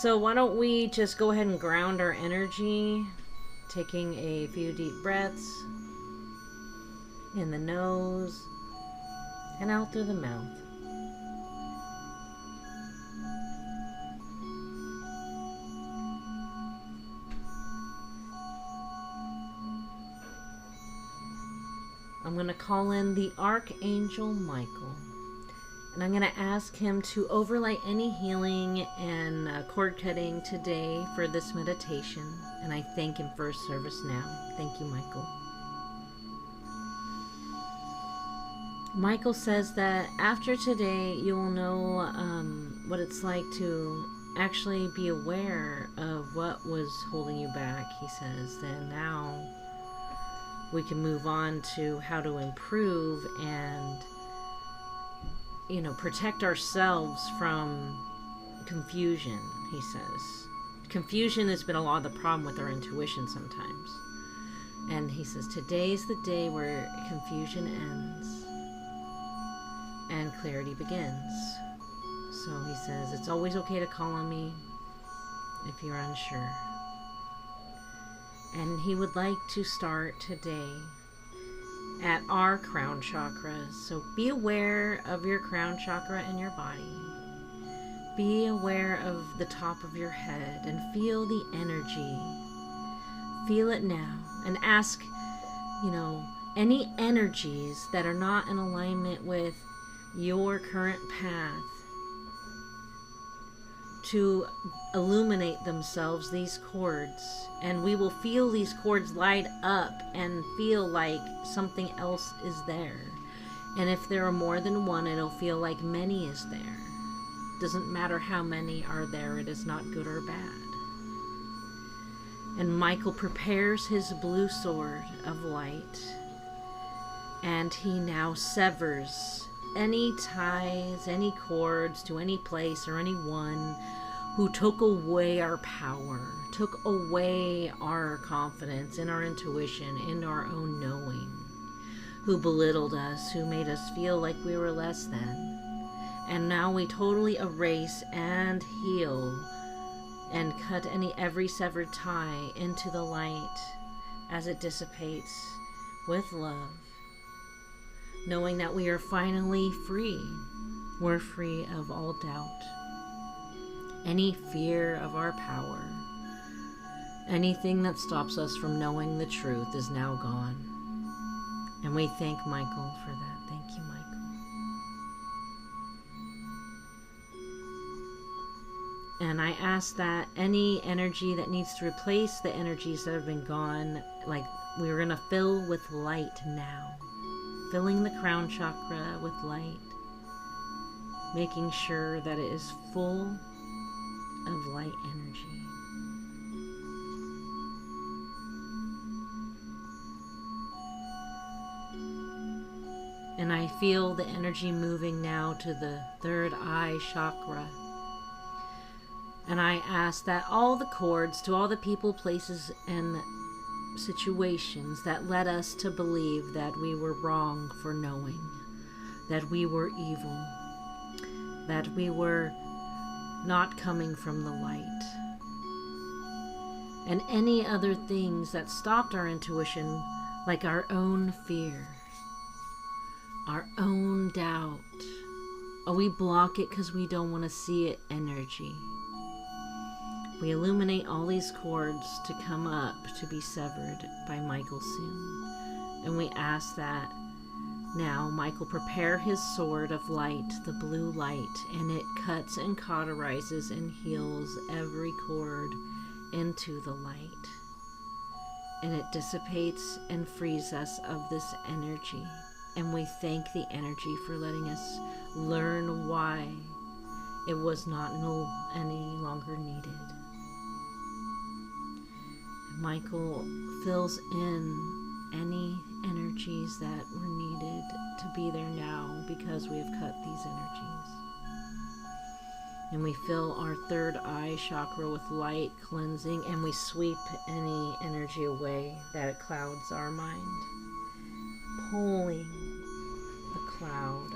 So why don't we just go ahead and ground our energy, taking a few deep breaths in the nose and out through the mouth. I'm going to call in the Archangel Michael, and I'm going to ask him to overlay any healing and cord cutting today for this meditation, and I thank him for his service now. Thank you, Michael. Michael says that after today, you'll know what it's like to actually be aware of what was holding you back. He says that now we can move on to how to improve and, protect ourselves from confusion, he says. Confusion has been a lot of the problem with our intuition sometimes. And he says, today's the day where confusion ends and clarity begins. So he says, it's always okay to call on me if you're unsure. And he would like to start today at our crown chakra. So be aware of your crown chakra in your body. Be aware of the top of your head and feel the energy. Feel it now and ask, any energies that are not in alignment with your current path to illuminate themselves, these cords, and we will feel these cords light up and feel like something else is there. And if there are more than one, it'll feel like many is there. Doesn't matter how many are there, it is not good or bad. And Michael prepares his blue sword of light, and he now severs any ties, any cords to any place or anyone who took away our power, took away our confidence in our intuition, in our own knowing, who belittled us, who made us feel like we were less than. And now we totally erase and heal and cut every severed tie into the light as it dissipates with love, knowing that we are finally free. We're free of all doubt, any fear of our power. Anything that stops us from knowing the truth is now gone. And we thank Michael for that. Thank you, Michael. And I ask that any energy that needs to replace the energies that have been gone, like we're going to fill with light now. Filling the crown chakra with light. Making sure that it is full of light energy. And I feel the energy moving now to the third eye chakra. And I ask that all the cords to all the people, places, and situations that led us to believe that we were wrong for knowing, that we were evil, that we were not coming from the light, and any other things that stopped our intuition, like our own fear, our own doubt, or we block it because we don't want to see it energy. We illuminate all these cords to come up to be severed by Michael soon. And we ask that now Michael prepare his sword of light, the blue light, and it cuts and cauterizes and heals every cord into the light. And it dissipates and frees us of this energy. And we thank the energy for letting us learn why it was not any longer needed. Michael fills in any energies that were needed to be there now because we have cut these energies. And we fill our third eye chakra with light cleansing, and we sweep any energy away that clouds our mind, pulling the cloud.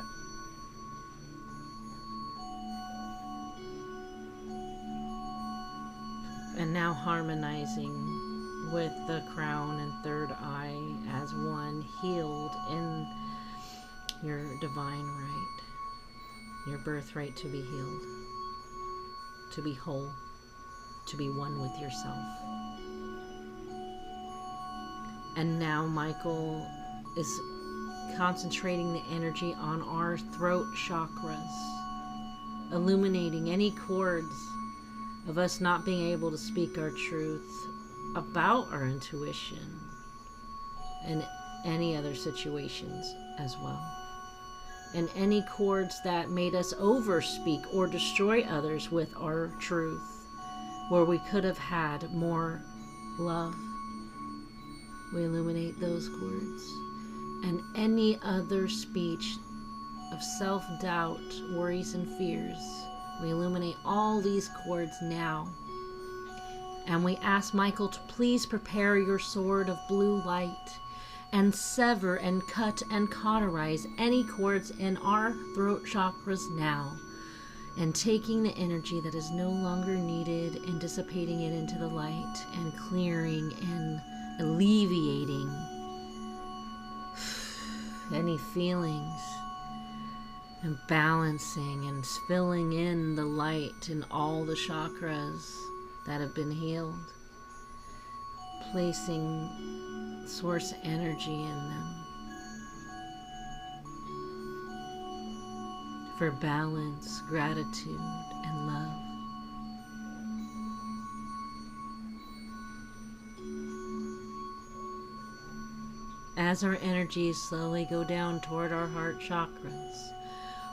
And now harmonizing with the crown and third eye as one, healed in your divine right, your birthright to be healed, to be whole, to be one with yourself. And now Michael is concentrating the energy on our throat chakras, illuminating any cords of us not being able to speak our truth about our intuition and any other situations as well. And any cords that made us overspeak or destroy others with our truth, where we could have had more love. We illuminate those cords. And any other speech of self-doubt, worries, and fears, we illuminate all these cords now. And we ask Michael to please prepare your sword of blue light and sever and cut and cauterize any cords in our throat chakras now, and taking the energy that is no longer needed and dissipating it into the light and clearing and alleviating any feelings and balancing and filling in the light in all the chakras that have been healed, placing source energy in them for balance, gratitude, and love. As our energies slowly go down toward our heart chakras,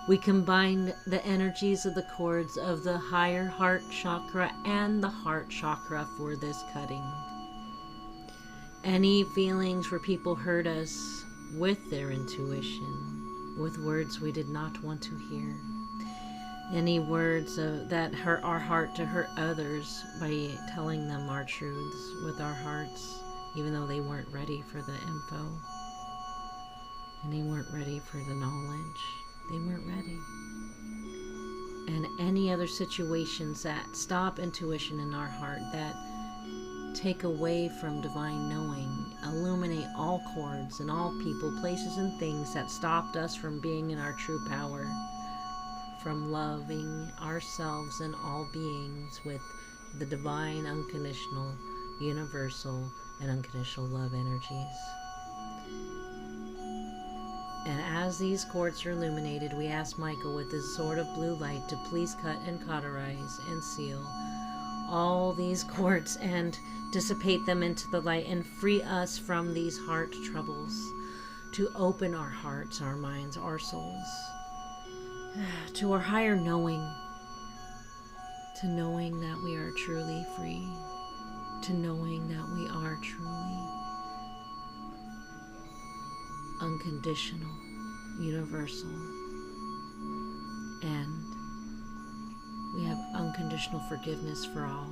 we combine the energies of the cords of the higher heart chakra and the heart chakra for this cutting. Any feelings where people hurt us with their intuition, with words we did not want to hear. Any words that hurt our heart to hurt others by telling them our truths with our hearts, even though they weren't ready for the info. And they weren't ready for the knowledge. They weren't ready. And any other situations that stop intuition in our heart, that take away from divine knowing, illuminate all cords and all people, places, and things that stopped us from being in our true power, from loving ourselves and all beings with the divine, unconditional, universal, and unconditional love energies. And as these cords are illuminated, we ask Michael with his sword of blue light to please cut and cauterize and seal all these cords and dissipate them into the light and free us from these heart troubles, to open our hearts, our minds, our souls to our higher knowing, to knowing that we are truly free, to knowing that we are truly unconditional, universal, and we have unconditional forgiveness for all.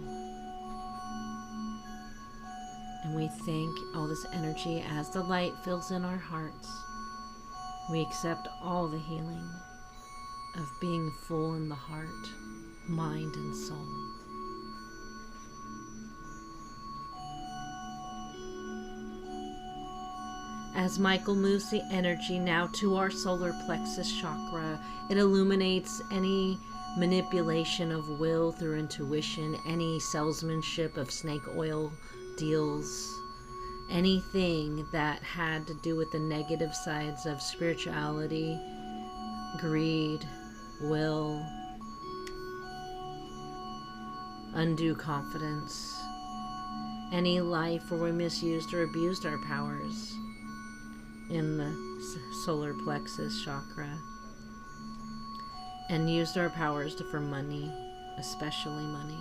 And we thank all this energy as the light fills in our hearts. We accept all the healing of being full in the heart, mind, and soul. As Michael moves the energy now to our solar plexus chakra, it illuminates any manipulation of will through intuition, any salesmanship of snake oil deals, anything that had to do with the negative sides of spirituality, greed, will, undue confidence, any life where we misused or abused our powers in the solar plexus chakra and used our powers for money, especially money.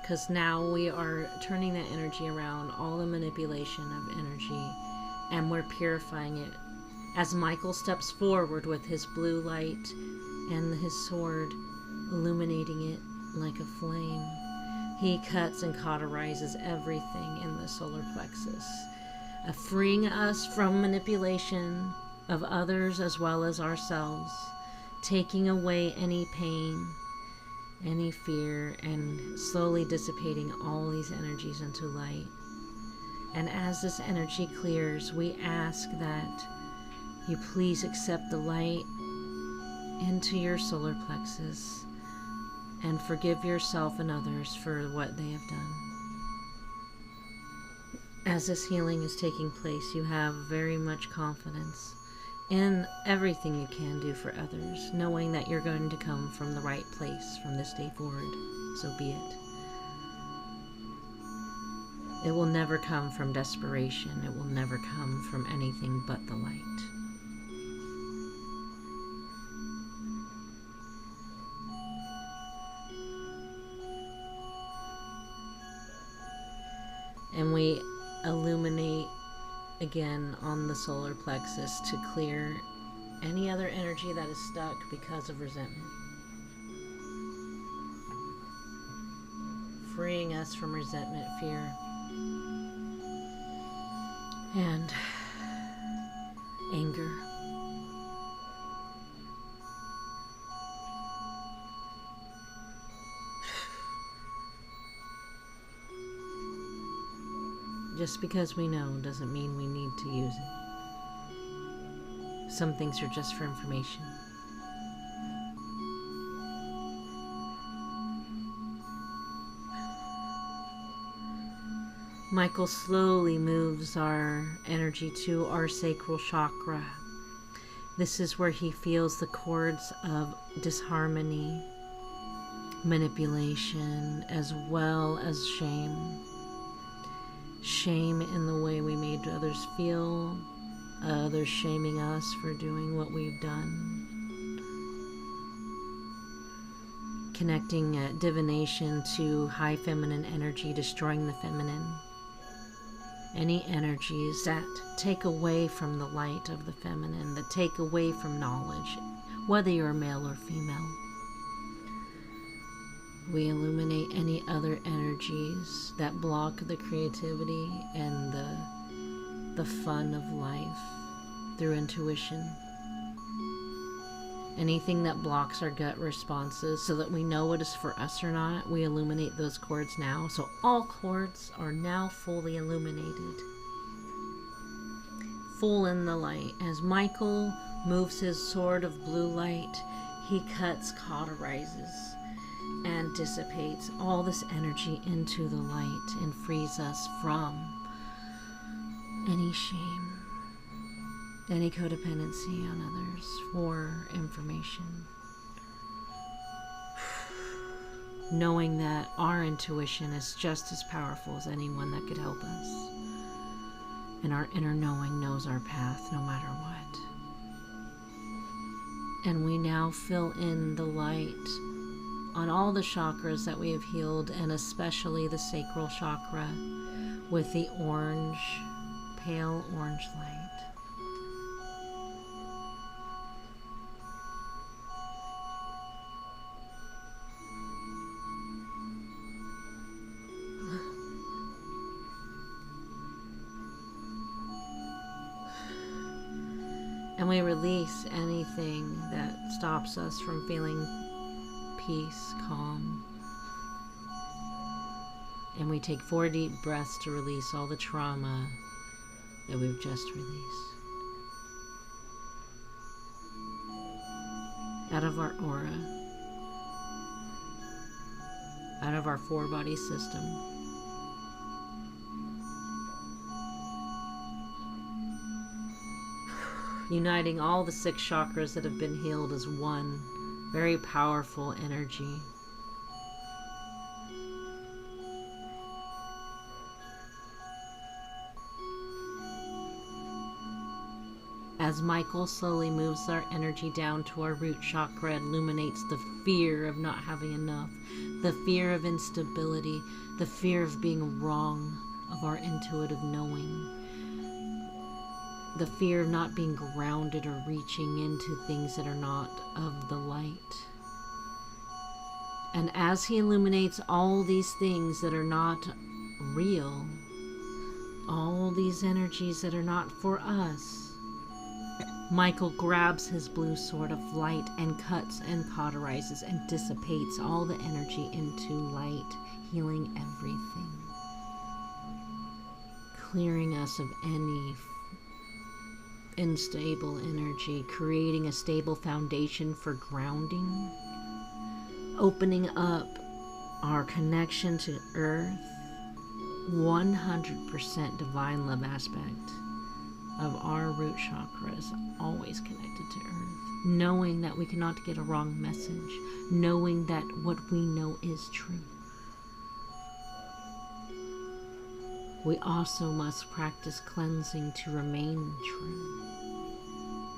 Because now we are turning that energy around, all the manipulation of energy, and we're purifying it. As Michael steps forward with his blue light and his sword, illuminating it like a flame, he cuts and cauterizes everything in the solar plexus, freeing us from manipulation of others as well as ourselves, taking away any pain, any fear, and slowly dissipating all these energies into light. And as this energy clears, we ask that you please accept the light into your solar plexus and forgive yourself and others for what they have done. As this healing is taking place, you have very much confidence in everything you can do for others, knowing that you're going to come from the right place from this day forward. So be it. It will never come from desperation. It will never come from anything but the light. And we illuminate again on the solar plexus to clear any other energy that is stuck because of resentment. Freeing us from resentment, fear, and anger. Just because we know doesn't mean we need to use it. Some things are just for information. Michael slowly moves our energy to our sacral chakra. This is where he feels the cords of disharmony, manipulation, as well as shame. Shame in the way we made others feel, others shaming us for doing what we've done. Connecting divination to high feminine energy, destroying the feminine. Any energies that take away from the light of the feminine, that take away from knowledge, whether you're male or female. We illuminate any other energies that block the creativity and the fun of life through intuition. Anything that blocks our gut responses so that we know what is for us or not, we illuminate those cords now. So all cords are now fully illuminated. Full in the light. As Michael moves his sword of blue light, he cuts, cauterizes, and dissipates all this energy into the light and frees us from any shame, any codependency on others for information. Knowing that our intuition is just as powerful as anyone that could help us. And our inner knowing knows our path no matter what. And we now fill in the light on all the chakras that we have healed, and especially the sacral chakra, with the orange, pale orange light. And we release anything that stops us from feeling peace, calm. And we take 4 deep breaths to release all the trauma that we've just released. Out of our aura, out of our 4-body system. Uniting all the 6 chakras that have been healed as one very powerful energy. As Michael slowly moves our energy down to our root chakra, illuminates the fear of not having enough, the fear of instability, the fear of being wrong, of our intuitive knowing, the fear of not being grounded or reaching into things that are not of the light. And as he illuminates all these things that are not real, all these energies that are not for us, Michael grabs his blue sword of light and cuts and cauterizes and dissipates all the energy into light, healing everything, clearing us of any unstable energy, creating a stable foundation for grounding, opening up our connection to earth, 100% divine love aspect of our root chakra is always connected to earth, knowing that we cannot get a wrong message, knowing that what we know is true. We also must practice cleansing to remain true.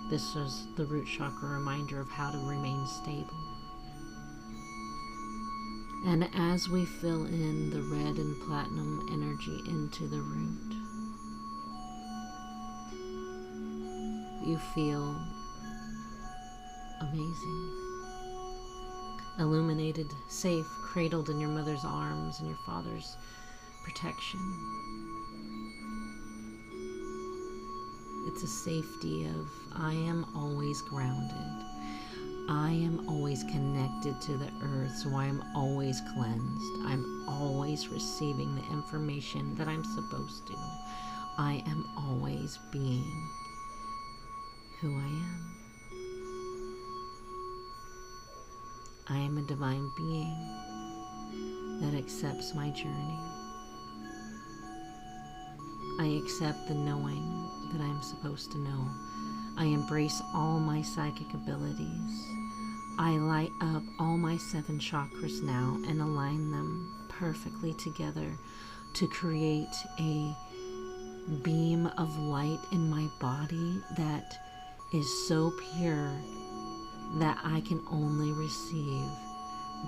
This is the root chakra reminder of how to remain stable. And as we fill in the red and platinum energy into the root, you feel amazing, illuminated, safe, cradled in your mother's arms and your father's protection. It's a safety of, I am always grounded. I am always connected to the earth, so I am always cleansed. I'm always receiving the information that I'm supposed to. I am always being who I am. I am a divine being that accepts my journey. I accept the knowing that I'm supposed to know. I embrace all my psychic abilities. I light up all my 7 chakras now and align them perfectly together to create a beam of light in my body that is so pure that I can only receive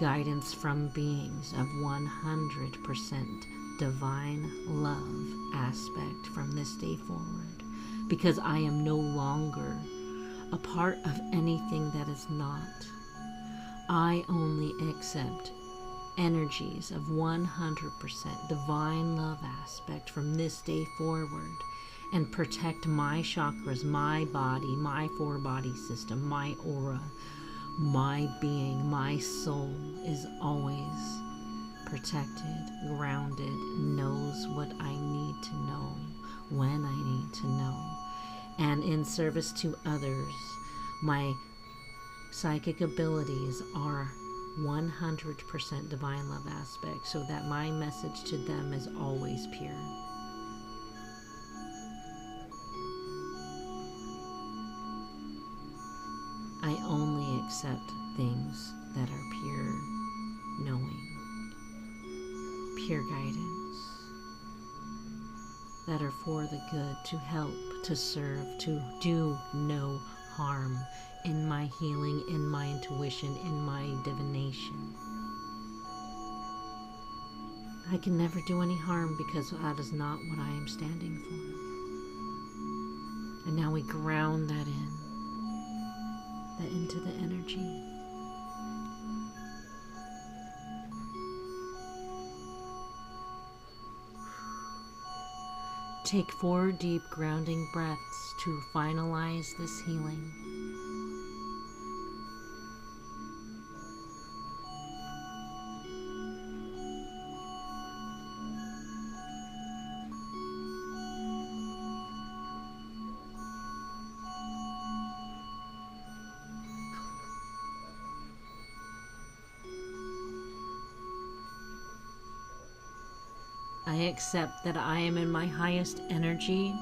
guidance from beings of 100% divine love aspect from this day forward, because I am no longer a part of anything that is not. I only accept energies of 100% divine love aspect from this day forward and protect my chakras, my body, my 4-body system, my aura, my being, my soul is always protected, grounded, knows what I need to know, when I need to know. And in service to others, my psychic abilities are 100% divine love aspect, so that my message to them is always pure. I only accept things that are pure knowing, pure guidance, that are for the good, to help, to serve, to do no harm in my healing, in my intuition, in my divination. I can never do any harm because that is not what I am standing for. And now we ground that into the energy. Take 4 deep grounding breaths to finalize this healing. I accept that I am in my highest energy.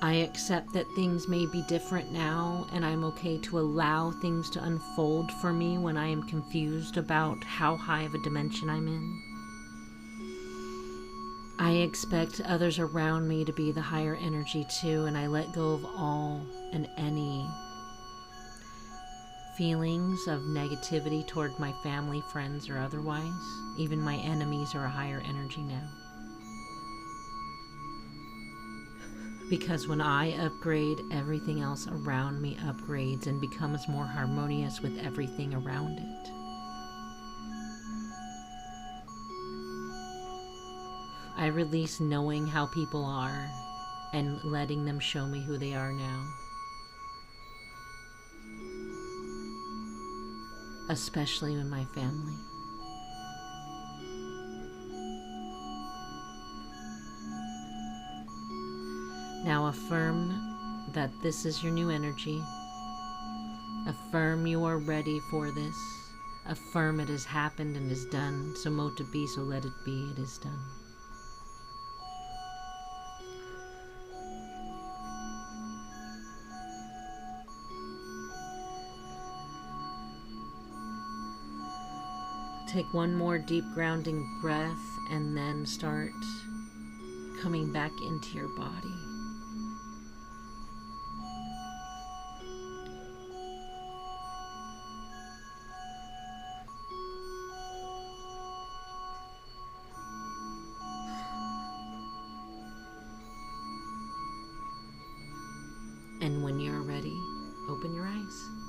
I accept that things may be different now, and I'm okay to allow things to unfold for me when I am confused about how high of a dimension I'm in. I expect others around me to be the higher energy too, and I let go of all and any feelings of negativity toward my family, friends, or otherwise. Even my enemies are a higher energy now. Because when I upgrade, everything else around me upgrades and becomes more harmonious with everything around it. I release knowing how people are and letting them show me who they are now. Especially in my family. Now affirm that this is your new energy. Affirm you are ready for this. Affirm it has happened and is done. So mote it be, so let it be, it is done. Take one more deep grounding breath and then start coming back into your body. And when you're ready, open your eyes.